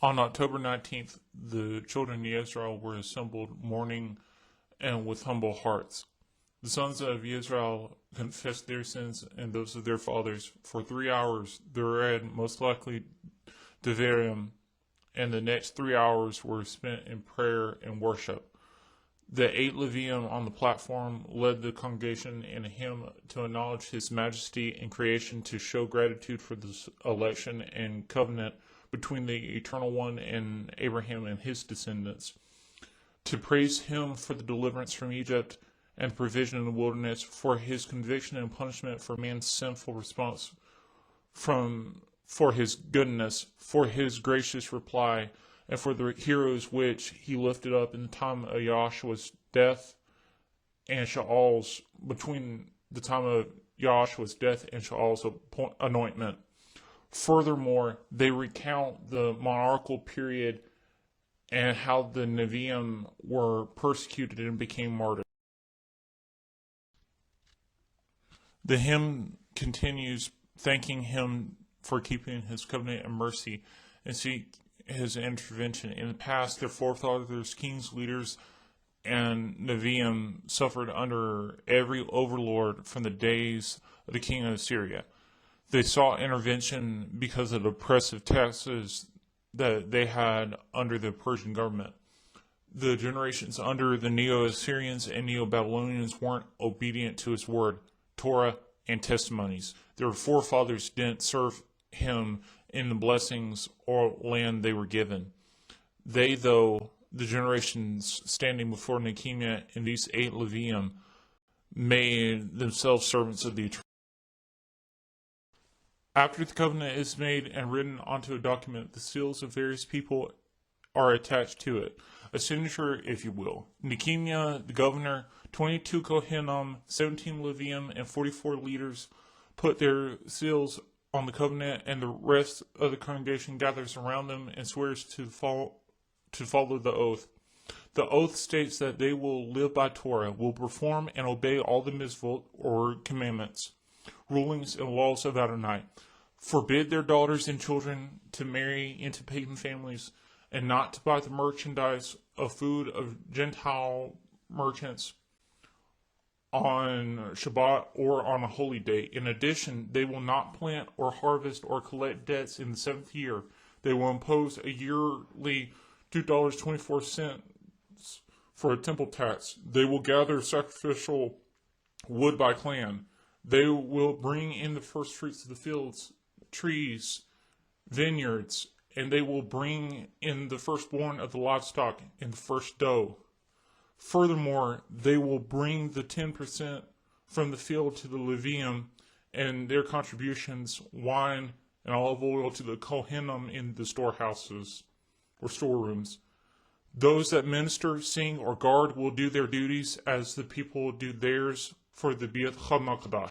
On October 19th, the children of Israel were assembled mourning and with humble hearts. The sons of Israel confessed their sins and those of their fathers. For 3 hours they read most likely Devarim, and the next 3 hours were spent in prayer and worship. The 8 Levium on the platform led the congregation in a hymn to acknowledge His majesty in creation, to show gratitude for this election and covenant between the Eternal One and Abraham and his descendants, to praise Him for the deliverance from Egypt and provision in the wilderness, for His conviction and punishment for man's sinful response, for His goodness, for His gracious reply, and for the heroes which He lifted up in the time of Joshua's death and Shaul's, between the time of Joshua's death and Shaul's anointment. Furthermore, they recount the monarchical period and how the Nevi'im were persecuted and became martyrs. The hymn continues thanking Him for keeping His covenant and mercy and seek His intervention. In the past, their forefathers, kings, leaders, and Nevi'im suffered under every overlord from the days of the king of Assyria. They sought intervention because of the oppressive taxes that they had under the Persian government. The generations under the Neo-Assyrians and Neo-Babylonians weren't obedient to His word, Torah, and testimonies. Their forefathers didn't serve Him in the blessings or land they were given. They, though, the generations standing before Nechemyah and these 8 Levium, made themselves servants of the Eternal. After the covenant is made and written onto a document, the seals of various people are attached to it. A signature, if you will. Nechemyah, the governor, 22 Kohanim, 17 Levium, and 44 leaders put their seals on the covenant, and the rest of the congregation gathers around them and swears to follow the oath. The oath states that they will live by Torah, will perform and obey all the mitzvot, or commandments, rulings, and laws of Adonai, forbid their daughters and children to marry into pagan families, and not to buy the merchandise of food of gentile merchants on Shabbat or on a holy day. In addition, they will not plant or harvest or collect debts in the 7th year. They will impose a yearly $2.24 for a temple tax. They will gather sacrificial wood by clan. They will bring in the first fruits of the fields, trees, vineyards, and they will bring in the firstborn of the livestock and the first doe. Furthermore, they will bring the 10% from the field to the Levium and their contributions, wine and olive oil, to the Kohanim in the storehouses or storerooms. Those that minister, sing, or guard will do their duties as the people do theirs for the Beit HaMikdash.